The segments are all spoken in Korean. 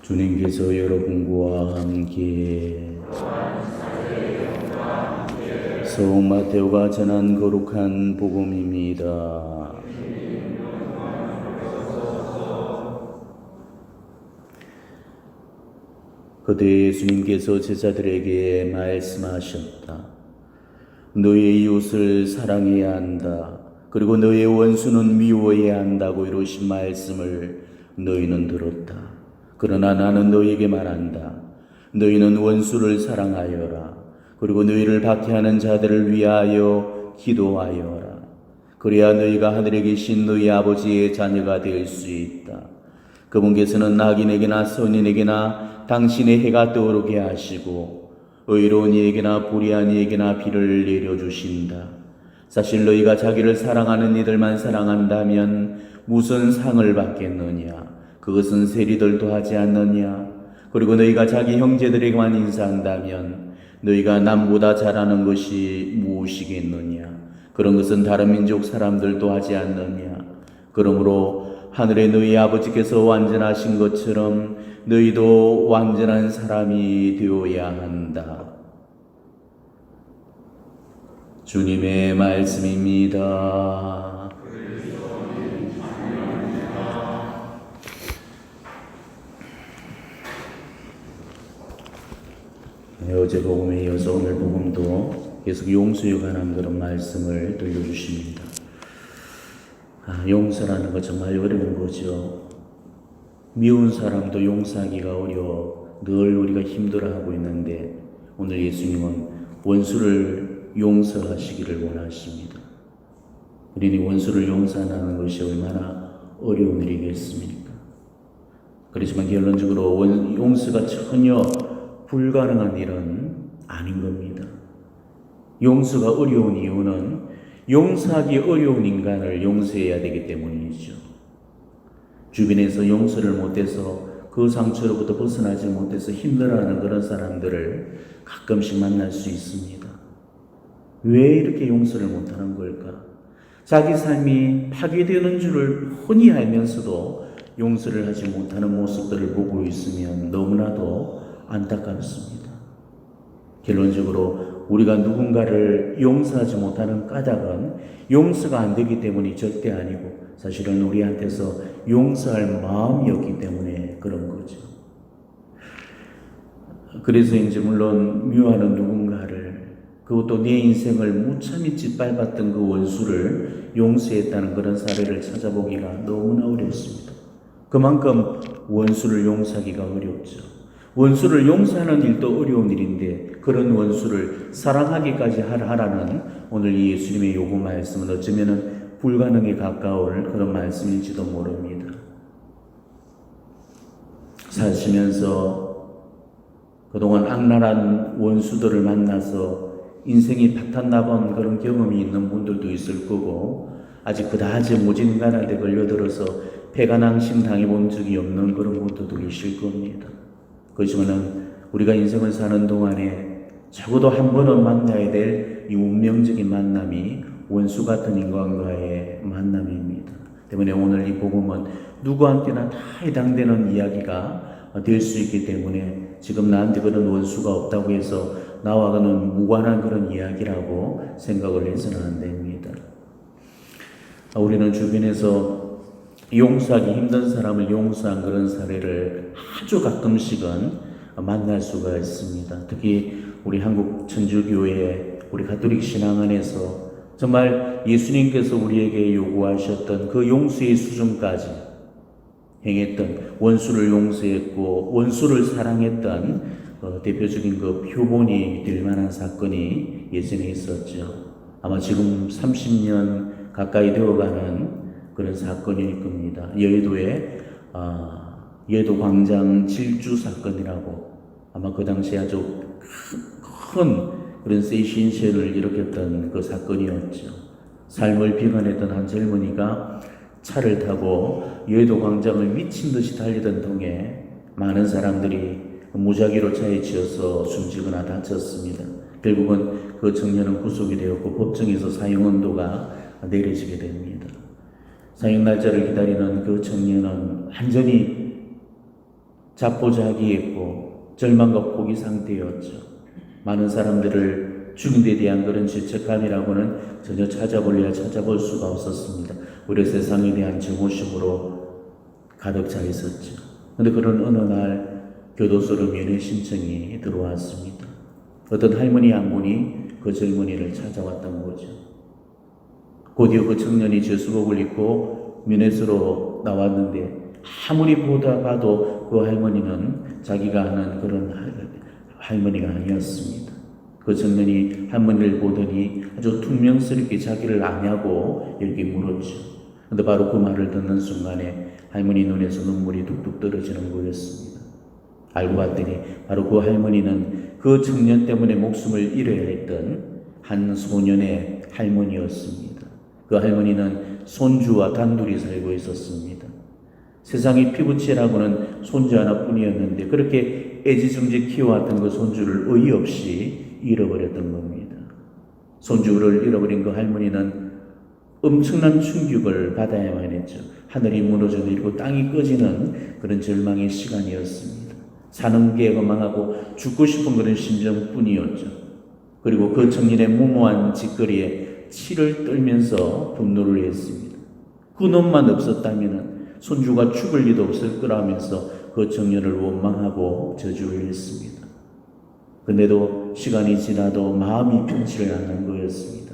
주님께서 여러분과 함께 성경 마테오가 전한 거룩한 복음입니다. 그때 예수님께서 제자들에게 말씀하셨다. 너의 이웃을 사랑해야 한다. 그리고 너의 원수는 미워해야 한다고 이루신 말씀을 너희는 들었다. 그러나 나는 너희에게 말한다. 너희는 원수를 사랑하여라. 그리고 너희를 박해하는 자들을 위하여 기도하여라. 그래야 너희가 하늘에 계신 너희 아버지의 자녀가 될 수 있다. 그분께서는 악인에게나 선인에게나 당신의 해가 떠오르게 하시고 의로운 이에게나 불의한 이에게나 비를 내려주신다. 사실 너희가 자기를 사랑하는 이들만 사랑한다면 무슨 상을 받겠느냐? 그것은 세리들도 하지 않느냐? 그리고 너희가 자기 형제들에게만 인사한다면 너희가 남보다 잘하는 것이 무엇이겠느냐? 그런 것은 다른 민족 사람들도 하지 않느냐? 그러므로 하늘에 너희 아버지께서 완전하신 것처럼 너희도 완전한 사람이 되어야 한다. 주님의 말씀입니다. 어제 복음에 이어서 오늘 복음도 계속 용서에 관한 그런 말씀을 들려주십니다. 용서라는 거 정말 어려운 거죠. 미운 사람도 용서하기가 어려워 늘 우리가 힘들어하고 있는데 오늘 예수님은 원수를 용서하시기를 원하십니다. 우리는 원수를 용서하는 것이 얼마나 어려운 일이겠습니까? 그렇지만 결론적으로 용서가 전혀 불가능한 일은 아닌 겁니다. 용서가 어려운 이유는 용서하기 어려운 인간을 용서해야 되기 때문이죠. 주변에서 용서를 못해서 그 상처로부터 벗어나지 못해서 힘들어하는 그런 사람들을 가끔씩 만날 수 있습니다. 왜 이렇게 용서를 못하는 걸까? 자기 삶이 파괴되는 줄을 훤히 알면서도 용서를 하지 못하는 모습들을 보고 있으면 너무나도 안타깝습니다. 결론적으로 우리가 누군가를 용서하지 못하는 까닭은 용서가 안 되기 때문이 절대 아니고 사실은 우리한테서 용서할 마음이 없기 때문에 그런 거죠. 그래서 이제 물론 미워하는 누군가를 그것도 내 인생을 무참히 짓밟았던 그 원수를 용서했다는 그런 사례를 찾아보기가 너무나 어렵습니다. 그만큼 원수를 용서하기가 어렵죠. 원수를 용서하는 일도 어려운 일인데 그런 원수를 사랑하기까지 하라는 오늘 이 예수님의 요구 말씀은 어쩌면 불가능에 가까울 그런 말씀일지도 모릅니다. 사시면서 그동안 악랄한 원수들을 만나서 인생이 파탄나본 그런 경험이 있는 분들도 있을 거고 아직 그다지 모진간한 데 걸려들어서 패간앙심 당해본 적이 없는 그런 분들도 계실 겁니다. 그렇지만 우리가 인생을 사는 동안에 적어도 한 번은 만나야 될 이 운명적인 만남이 원수 같은 인간과의 만남입니다. 때문에 오늘 이 복음은 누구한테나 다 해당되는 이야기가 될 수 있기 때문에 지금 나한테 그런 원수가 없다고 해서 나와는 무관한 그런 이야기라고 생각을 해서는 안 됩니다. 우리는 주변에서 용서하기 힘든 사람을 용서한 그런 사례를 아주 가끔씩은 만날 수가 있습니다. 특히 우리 한국 천주교회 우리 가톨릭 신앙 안에서 정말 예수님께서 우리에게 요구하셨던 그 용서의 수준까지 행했던 원수를 용서했고 원수를 사랑했던 대표적인 그 표본이 될 만한 사건이 예전에 있었죠. 아마 지금 30년 가까이 되어가는 그런 사건일 겁니다. 여의도의 여의도 광장 질주 사건이라고 아마 그 당시에 아주 큰 그런 세신션을 일으켰던 그 사건이었죠. 삶을 비관했던 한 젊은이가 차를 타고 여의도 광장을 미친 듯이 달리던 통에 많은 사람들이 무작위로 차에 치여서 숨지거나 다쳤습니다. 결국은 그 청년은 구속이 되었고 법정에서 사형언도가 내려지게 됩니다. 사형 날짜를 기다리는 그 청년은 완전히 자포자기했고 절망과 포기 상태였죠. 많은 사람들을 죽인 데 대한 그런 죄책감이라고는 전혀 찾아볼 수가 없었습니다. 우리 세상에 대한 증오심으로 가득 차 있었죠. 그런데 그런 어느 날 교도소로 면회 신청이 들어왔습니다. 어떤 할머니 한 분이 그 젊은이를 찾아왔던 거죠. 곧이어 그 청년이 제수복을 입고 면회소로 나왔는데 아무리 봐도 그 할머니는 자기가 아는 그런 할머니가 아니었습니다. 그 청년이 할머니를 보더니 아주 퉁명스럽게 자기를 아냐고 이렇게 물었죠. 근데 바로 그 말을 듣는 순간에 할머니 눈에서 눈물이 뚝뚝 떨어지는 거였습니다. 알고 봤더니 바로 그 할머니는 그 청년 때문에 목숨을 잃어야 했던 한 소년의 할머니였습니다. 그 할머니는 손주와 단둘이 살고 있었습니다. 세상에 피부치라고는 손주 하나뿐이었는데 그렇게 애지중지 키워왔던 그 손주를 어이없이 잃어버렸던 겁니다. 손주를 잃어버린 그 할머니는 엄청난 충격을 받아야만 했죠. 하늘이 무너져 내리고 땅이 꺼지는 그런 절망의 시간이었습니다. 사는 게 망하고 죽고 싶은 그런 심정뿐이었죠. 그리고 그 청년의 무모한 짓거리에 치를 떨면서 분노를 했습니다. 그 놈만 없었다면 손주가 죽을 리도 없을 거라면서 그 청년을 원망하고 저주를 했습니다. 근데도 시간이 지나도 마음이 편치를 않는 거였습니다.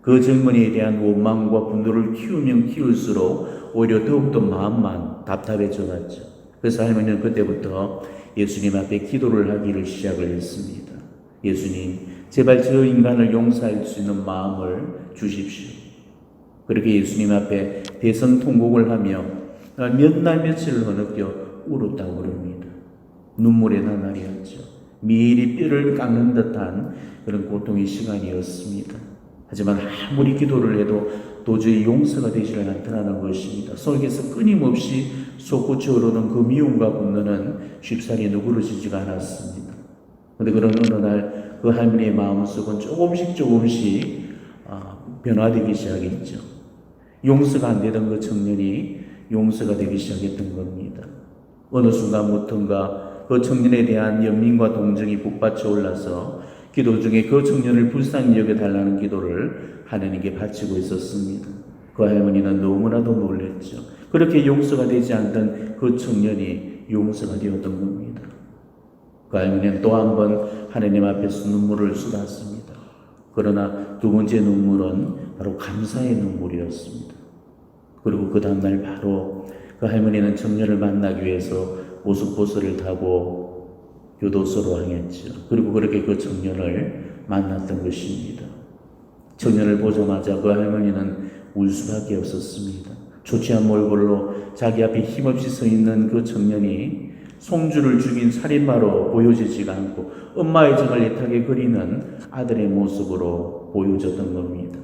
그 젊은이에 대한 원망과 분노를 키우면 키울수록 오히려 더욱더 마음만 답답해져 갔죠. 그래서 할머니는 그때부터 예수님 앞에 기도를 하기를 시작을 했습니다. 예수님, 제발 저 인간을 용서할 수 있는 마음을 주십시오. 그렇게 예수님 앞에 대성통곡을 하며 몇 날 며칠을 흐느껴 울었다고 그럽니다. 눈물의 나날이었죠. 미리 뼈를 깎는 듯한 그런 고통의 시간이었습니다. 하지만 아무리 기도를 해도 도저히 용서가 되지를 않더라는 것입니다. 속에서 끊임없이 솟구쳐 오르는 그 미움과 분노는 쉽사리 누그러지지가 않았습니다. 그런데 그런 어느 날 그 할머니의 마음속은 조금씩 변화되기 시작했죠. 용서가 안 되던 그 청년이 용서가 되기 시작했던 겁니다. 어느 순간부터인가 그 청년에 대한 연민과 동정이 북받쳐 올라서 기도 중에 그 청년을 불쌍히 여겨달라는 기도를 하나님께 바치고 있었습니다. 그 할머니는 너무나도 놀랐죠. 그렇게 용서가 되지 않던 그 청년이 용서가 되었던 겁니다. 그 할머니는 또 한 번 하나님 앞에서 눈물을 쏟았습니다. 그러나 두 번째 눈물은 바로 감사의 눈물이었습니다. 그리고 그 다음날 바로 그 할머니는 청년을 만나기 위해서 오수버스를 타고 교도소로 향했죠. 그리고 그렇게 그 청년을 만났던 것입니다. 청년을 보자마자 그 할머니는 울 수밖에 없었습니다. 초췌한 몰골로 자기 앞에 힘없이 서 있는 그 청년이 송주를 죽인 살인마로 보여지지가 않고 엄마의 정을 애타게 그리는 아들의 모습으로 보여졌던 겁니다.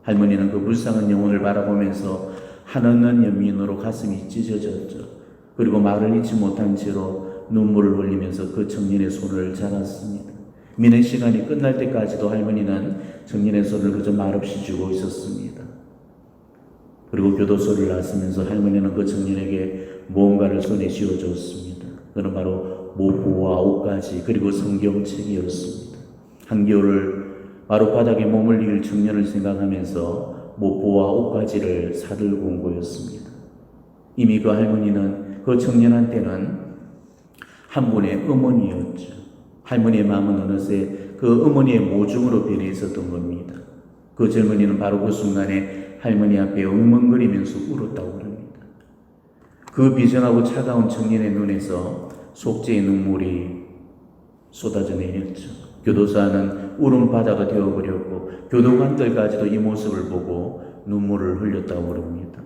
할머니는 그 불쌍한 영혼을 바라보면서 한없는 연민으로 가슴이 찢어졌죠. 그리고 말을 잇지 못한 채로 눈물을 흘리면서 그 청년의 손을 잡았습니다. 미는 시간이 끝날 때까지도 할머니는 청년의 손을 그저 말없이 쥐고 있었습니다. 그리고 교도소를 나서면서 할머니는 그 청년에게 무언가를 손에 쥐어줬습니다. 그는 바로 모포와 옷가지 그리고 성경책이었습니다. 한겨울을 바로 바닥에 몸을 이을 청년을 생각하면서 모포와 옷가지를 사들고 온 거였습니다. 이미 그 할머니는 그 청년한테는 한 분의 어머니였죠. 할머니의 마음은 어느새 그 어머니의 모중으로 변해 있었던 겁니다. 그 젊은이는 바로 그 순간에 할머니 앞에 엉멍거리면서 울었다고 합니다. 그 비정하고 차가운 청년의 눈에서 속죄의 눈물이 쏟아져 내렸죠. 교도소 안은 울음바다가 되어버렸고 교도관들까지도 이 모습을 보고 눈물을 흘렸다고 합니다.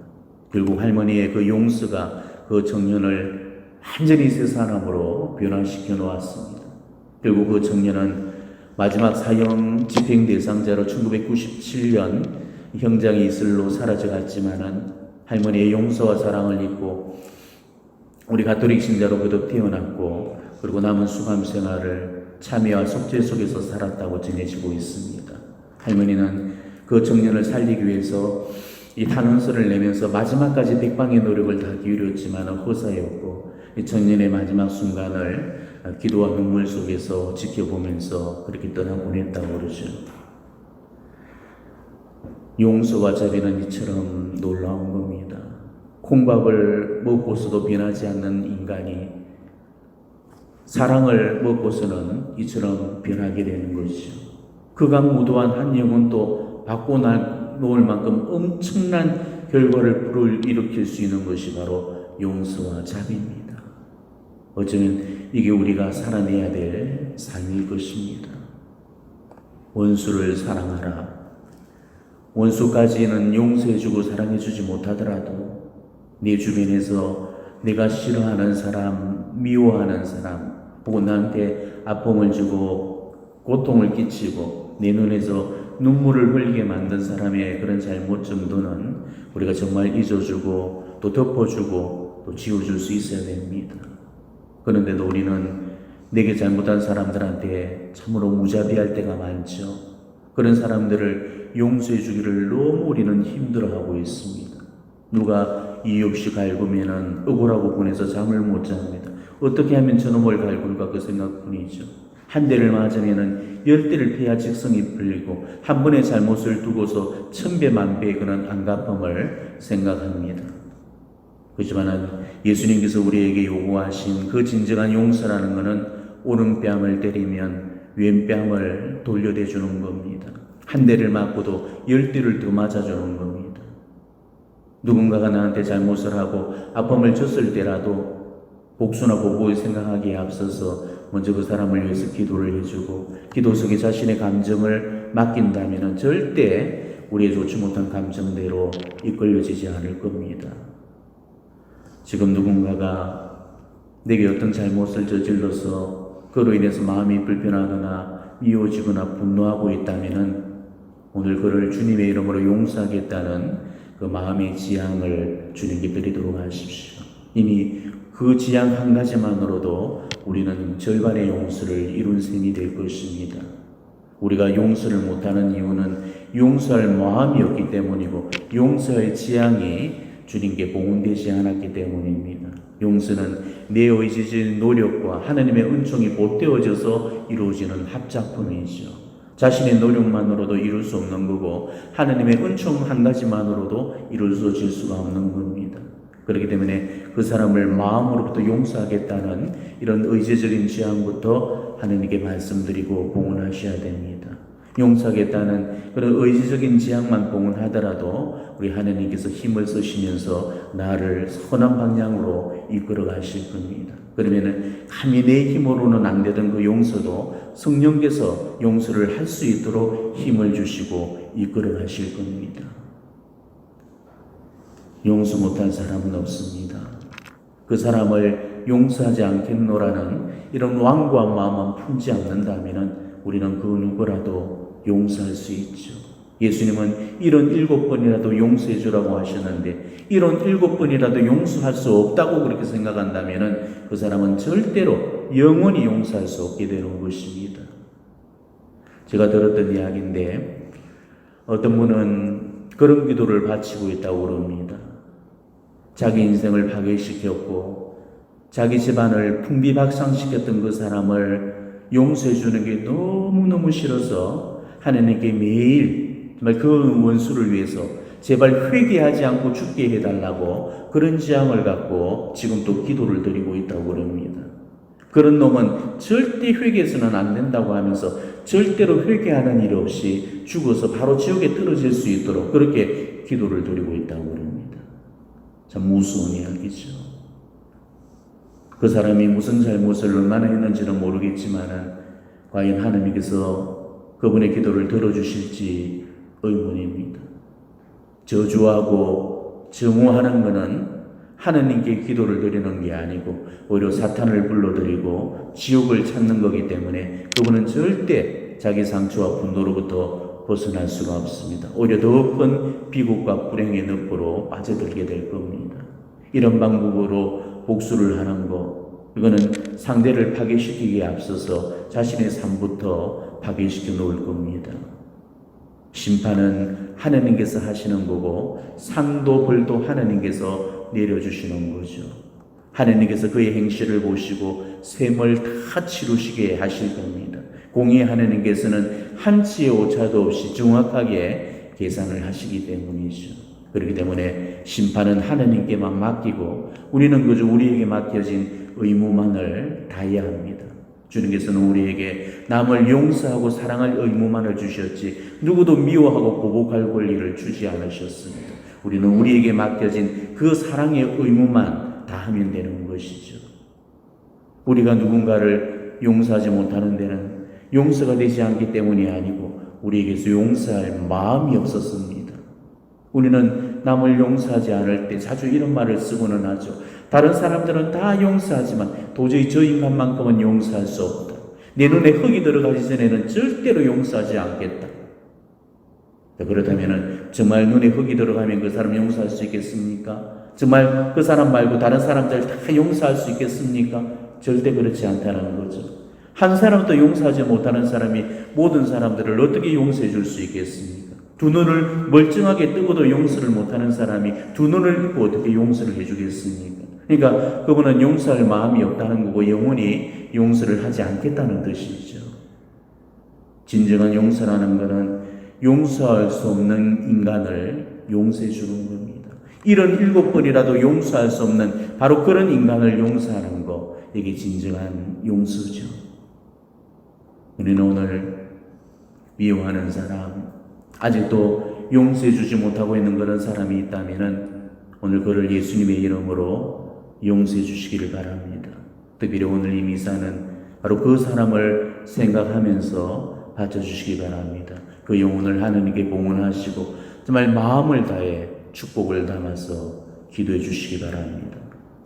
결국 할머니의 그 용서가 그 청년을 완전히 새 사람으로 변화시켜 놓았습니다. 결국 그 청년은 마지막 사형 집행 대상자로 1997년 형장이 이슬로 사라져 갔지만은 할머니의 용서와 사랑을 잊고 우리 가톨릭 신자로 거듭 태어났고 그리고 남은 수감 생활을 참회와 속죄 속에서 살았다고 전해지고 있습니다. 할머니는 그 청년을 살리기 위해서 이 탄원서를 내면서 마지막까지 백방의 노력을 다 기울였지만 허사였고 이 청년의 마지막 순간을 기도와 눈물 속에서 지켜보면서 그렇게 떠나보냈다고 그러죠. 용서와 자비는 이처럼 놀라운 겁니다. 콩밥을 먹고서도 변하지 않는 인간이 사랑을 먹고서는 이처럼 변하게 되는 것이죠. 극악무도한 한 영혼 또 바꿔 놓을 만큼 엄청난 결과를 불러일으킬 수 있는 것이 바로 용서와 자비입니다. 어쩌면 이게 우리가 살아내야 될 삶일 것입니다. 원수를 사랑하라. 원수까지는 용서해주고 사랑해주지 못하더라도 내 주변에서 내가 싫어하는 사람, 미워하는 사람, 혹은 나한테 아픔을 주고 고통을 끼치고 내 눈에서 눈물을 흘리게 만든 사람의 그런 잘못 정도는 우리가 정말 잊어주고 또 덮어주고 또 지워줄 수 있어야 됩니다. 그런데도 우리는 내게 잘못한 사람들한테 참으로 무자비할 때가 많죠. 그런 사람들을 용서해 주기를 너무 우리는 힘들어하고 있습니다. 누가 이유 없이 갈구면은 억울하고 보내서 잠을 못 잡니다. 어떻게 하면 저놈을 갈굴까 그 생각뿐이죠. 한 대를 맞으면은 10대를 패야 직성이 풀리고 한 번의 잘못을 두고서 천배만배의 그런 안갚음을 생각합니다. 그렇지만 예수님께서 우리에게 요구하신 그 진정한 용서라는 것은 오른뺨을 때리면 왼뺨을 돌려대주는 겁니다. 한 대를 맞고도 10대를 더 맞아주는 겁니다. 누군가가 나한테 잘못을 하고 아픔을 줬을 때라도 복수나 보복을 생각하기에 앞서서 먼저 그 사람을 위해서 기도를 해주고 기도 속에 자신의 감정을 맡긴다면 절대 우리의 좋지 못한 감정대로 이끌려지지 않을 겁니다. 지금 누군가가 내게 어떤 잘못을 저질러서 그로 인해서 마음이 불편하거나 미워지거나 분노하고 있다면 오늘 그를 주님의 이름으로 용서하겠다는 그 마음의 지향을 주님께 드리도록 하십시오. 이미 그 지향 한 가지만으로도 우리는 절반의 용서를 이룬 셈이 될 것입니다. 우리가 용서를 못하는 이유는 용서할 마음이 없기 때문이고 용서의 지향이 주님께 봉헌되지 않았기 때문입니다. 용서는 내 의지적인 노력과 하나님의 은총이 보태어져서 이루어지는 합작품이죠. 자신의 노력만으로도 이룰 수 없는 거고 하나님의 은총 한 가지만으로도 이루어질 수가 없는 겁니다. 그렇기 때문에 그 사람을 마음으로부터 용서하겠다는 이런 의지적인 지향부터 하나님께 말씀드리고 봉헌하셔야 됩니다. 용서하겠다는 그런 의지적인 지향만 봉헌하더라도 우리 하나님께서 힘을 쓰시면서 나를 선한 방향으로 이끌어 가실 겁니다. 그러면은 감히 내 힘으로는 안 되던 그 용서도 성령께서 용서를 할 수 있도록 힘을 주시고 이끌어 가실 겁니다. 용서 못한 사람은 없습니다. 그 사람을 용서하지 않겠노라는 이런 완고한 마음만 품지 않는다면 우리는 그 누구라도 용서할 수 있죠. 예수님은 이런 7번이라도 용서해 주라고 하셨는데 이런 7번이라도 용서할 수 없다고 그렇게 생각한다면 그 사람은 절대로 영원히 용서할 수 없게 되는 것입니다. 제가 들었던 이야기인데 어떤 분은 그런 기도를 바치고 있다고 그럽니다. 자기 인생을 파괴시켰고 자기 집안을 풍비박상시켰던 그 사람을 용서해 주는 게 너무너무 싫어서 하나님께 매일 정말 그 원수를 위해서 제발 회개하지 않고 죽게 해달라고 그런 지향을 갖고 지금 또 기도를 드리고 있다고 그럽니다. 그런 놈은 절대 회개해서는 안 된다고 하면서 절대로 회개하는 일 없이 죽어서 바로 지옥에 떨어질 수 있도록 그렇게 기도를 드리고 있다고 그럽니다. 참 무서운 이야기죠. 그 사람이 무슨 잘못을 얼마나 했는지는 모르겠지만 과연 하나님께서 그분의 기도를 들어주실지 의문입니다. 저주하고 증오하는 것은 하나님께 기도를 드리는 게 아니고 오히려 사탄을 불러들이고 지옥을 찾는 거기 때문에 그분은 절대 자기 상처와 분노로부터 벗어날 수가 없습니다. 오히려 더 큰 비극과 불행의 늪으로 빠져들게 될 겁니다. 이런 방법으로 복수를 하는 것, 이거는 상대를 파괴시키기에 앞서서 자신의 삶부터 파괴시켜 놓을 겁니다. 심판은 하나님께서 하시는 거고 상도 벌도 하나님께서 내려주시는 거죠. 하나님께서 그의 행실을 보시고 셈을 다 치루시게 하실 겁니다. 공의 하나님께서는 한치의 오차도 없이 정확하게 계산을 하시기 때문이죠. 그렇기 때문에 심판은 하나님께만 맡기고 우리는 그저 우리에게 맡겨진 의무만을 다해야 합니다. 주님께서는 우리에게 남을 용서하고 사랑할 의무만을 주셨지 누구도 미워하고 보복할 권리를 주지 않으셨습니다. 우리는 우리에게 맡겨진 그 사랑의 의무만 다하면 되는 것이죠. 우리가 누군가를 용서하지 못하는 데는 용서가 되지 않기 때문이 아니고 우리에게서 용서할 마음이 없었습니다. 우리는 남을 용서하지 않을 때 자주 이런 말을 쓰고는 하죠. 다른 사람들은 다 용서하지만 도저히 저 인간만큼은 용서할 수 없다. 내 눈에 흙이 들어가기 전에는 절대로 용서하지 않겠다. 그렇다면 정말 눈에 흙이 들어가면 그 사람 용서할 수 있겠습니까? 정말 그 사람 말고 다른 사람들 다 용서할 수 있겠습니까? 절대 그렇지 않다는 거죠. 한 사람도 용서하지 못하는 사람이 모든 사람들을 어떻게 용서해 줄 수 있겠습니까? 두 눈을 멀쩡하게 뜨고도 용서를 못하는 사람이 두 눈을 뜨고 어떻게 용서를 해주겠습니까? 그러니까 그분은 용서할 마음이 없다는 거고 영원히 용서를 하지 않겠다는 뜻이죠. 진정한 용서라는 것은 용서할 수 없는 인간을 용서해 주는 겁니다. 이런 7번이라도 용서할 수 없는 바로 그런 인간을 용서하는 거, 이게 진정한 용서죠. 우리는 오늘 미워하는 사람, 아직도 용서해 주지 못하고 있는 그런 사람이 있다면 오늘 그를 예수님의 이름으로 용서해 주시기를 바랍니다. 특별히 오늘 이 미사는 바로 그 사람을 생각하면서 바쳐주시기 바랍니다. 그 영혼을 하나님께 봉헌하시고 정말 마음을 다해 축복을 담아서 기도해 주시기 바랍니다.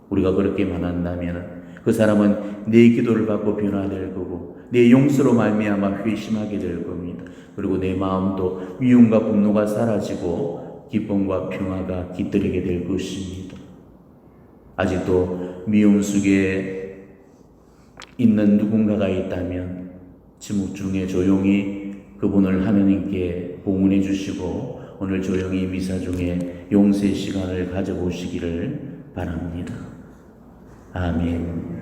우리가 그렇게만 한다면 그 사람은 내 기도를 받고 변화될 거고 내 용서로 말미암아 회심하게 될 겁니다. 그리고 내 마음도 미움과 분노가 사라지고 기쁨과 평화가 깃들이게 될 것입니다. 아직도 미움 속에 있는 누군가가 있다면 침묵 중에 조용히 그분을 하나님께 봉헌해 주시고 오늘 조용히 미사 중에 용서의 시간을 가져보시기를 바랍니다. 아멘.